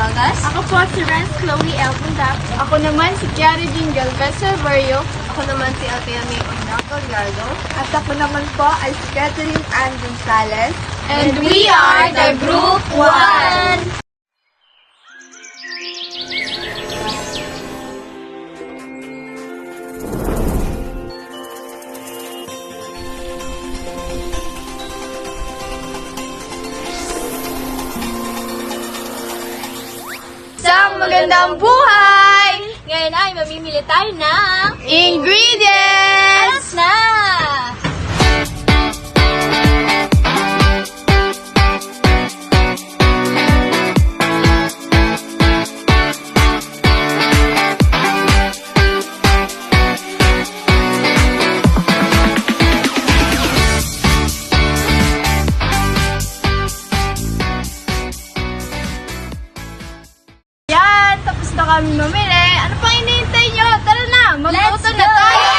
Bagas. Ako po si Renz Chloe L. Pundak. Ako naman si Kiara Jean Galvez Silverio. Ako naman si Altea Onaco Galdo. At ako naman po ay si Catherine Ann Gonzalez. And we are the Group 1! Isang magandang buhay! Ngayon ay mamimili tayo ng Ingredients! alas na! Yan! Tapos na kami mamili. Ano pang hinihintay nyo? Tara na! Magluto na go! tayo!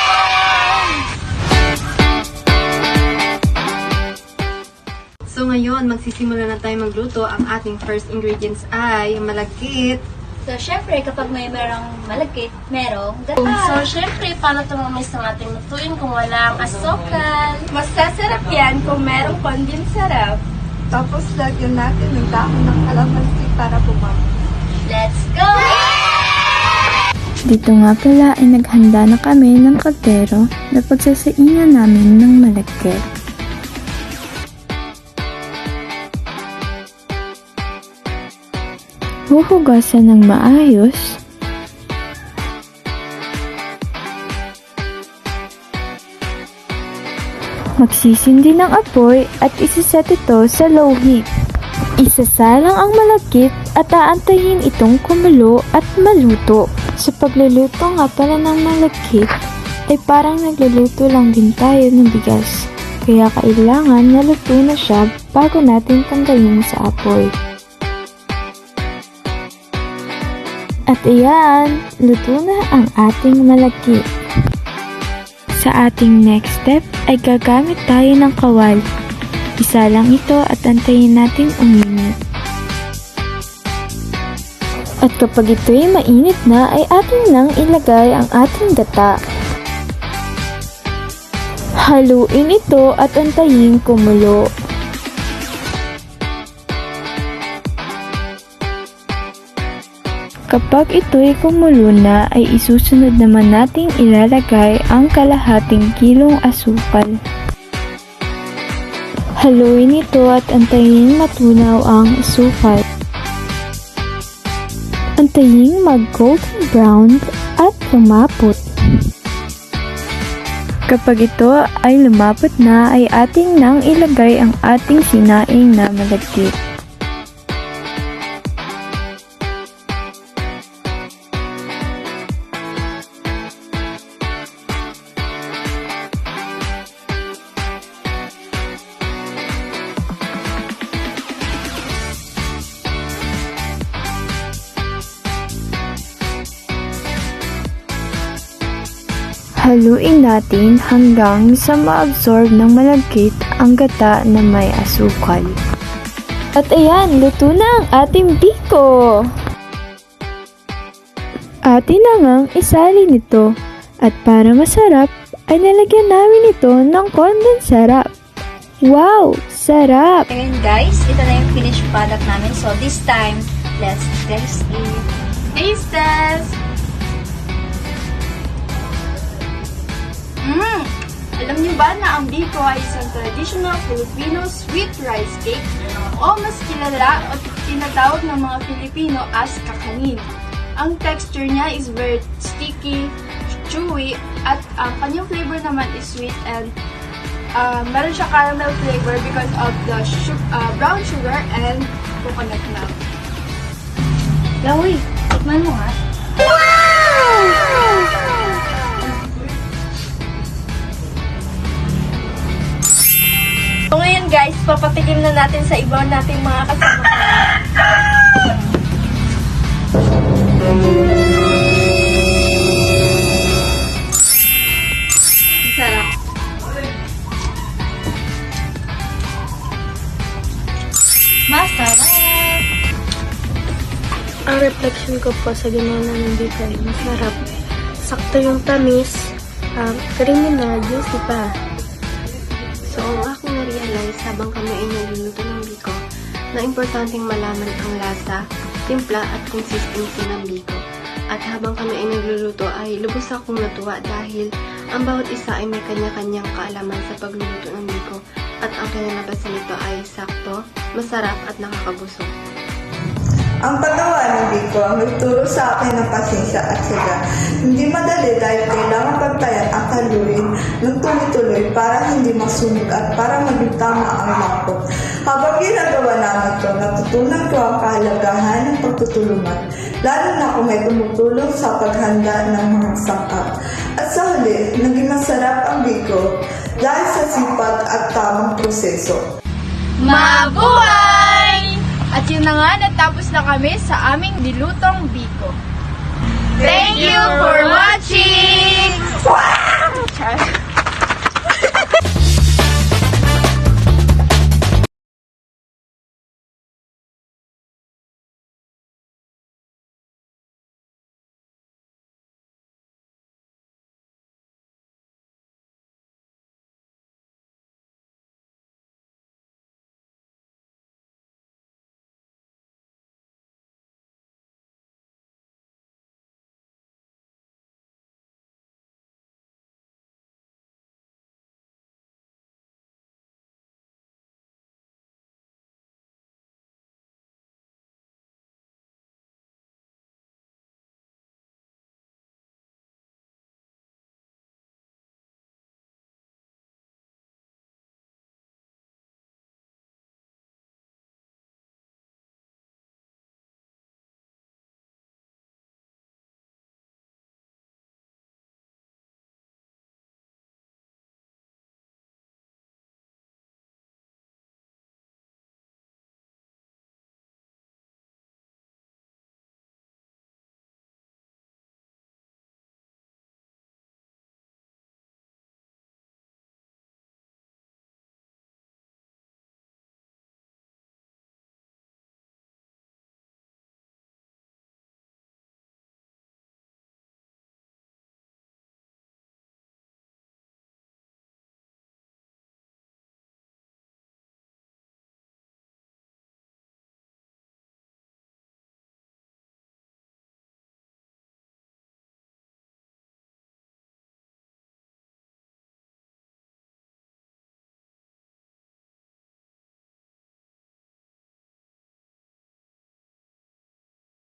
So ngayon, magsisimula na tayo magluto. Ang ating first ingredients ay malagkit. So, syempre, kapag may merong malagkit, merong gata. So, syempre, paano tumamis ang ating lutuin kung walang asukal? Masasarap yan kung merong sarap. Tapos lagyan natin ng dahon ng kalamansi para bumaba. Let's go! Dito nga pala ay naghanda na kami ng kaldero na pagsasainan namin ng malagkit. Huhugasan ng maayos. Magsisindi ng apoy at isiset ito sa low heat. Isasalang ang malagkit at aantayin itong kumulo at maluto. Sa pagluluto nga pala ng malagkit, ay parang nagluluto lang din tayo ng bigas. Kaya kailangan naluto na siya bago natin tanggalin sa apoy. At ayan, luto na ang ating malagkit. Sa ating next step ay gagamit tayo ng kawali. Isa lang ito at antayin natin uminit. At kapag ito'y mainit na ay atin nang ilagay ang ating gata. Haluin ito at antayin kumulo. Kapag ito'y kumulo na ay isusunod naman nating ilalagay ang kalahating kilong asukal. Haluin ito at antayin matunaw ang asukal. Antayin mag-golden brown at lumapot. Kapag ito ay lumapot na ay ating nang ilagay ang ating sinaing na malagkit. Haluin natin hanggang sa ma-absorb ng malagkit ang gata na may asukal. At ayan, luto na ang ating biko! Atin na ngang isalin ito. At para masarap, ay nalagyan namin ito ng kondensara. Wow! Sarap! And guys, ito na yung finished product namin. So, this time, let's taste it. Taste test! Alam niyo ba na ang biko ay isang traditional Filipino sweet rice cake o mas kilala at tinatawag ng mga Filipino as kakanin. Ang texture niya is very sticky, chewy, at ang kanyang flavor naman is sweet and meron siya caramel flavor because of the brown sugar and coconut milk. Chloe, tikman mo nga. So ngayon guys, papatikim na natin sa iba nating mga kasama. Sarap. Masarap! Ang reflection ko po sa ginawa ng biko ay masarap. Sakto yung tamis, creamy na, juicy pa. So, ang aking na-realize habang kami ay nagluluto ng biko, na importanteng malaman ang lasa, timpla at consistency ng biko. At habang kami ay nagluluto ay lubos akong natuwa dahil ang bawat isa ay may kanya-kanyang kaalaman sa pagluluto ng biko at ang kinalabasan nito ay sakto, masarap at nakakabusog. Ang paggawa ng biko ang nagturo sa akin ng pasensya at siga. Hindi madali dahil kailangan pagtayan ang kalurin ng tuloy-tuloy para hindi masunog at para maging tama ang lambot. Habang ginagawa namin ito, natutunan ko ang kahalagahan ng pagtutulungan, lalo na kung may tumutulong sa paghanda ng mga sangkap. At sa huli, naging masarap ang biko dahil sa sipag at tamang proseso. Mabuhay! At yun na nga, natapos na kami sa aming nilutong biko. Thank you for watching!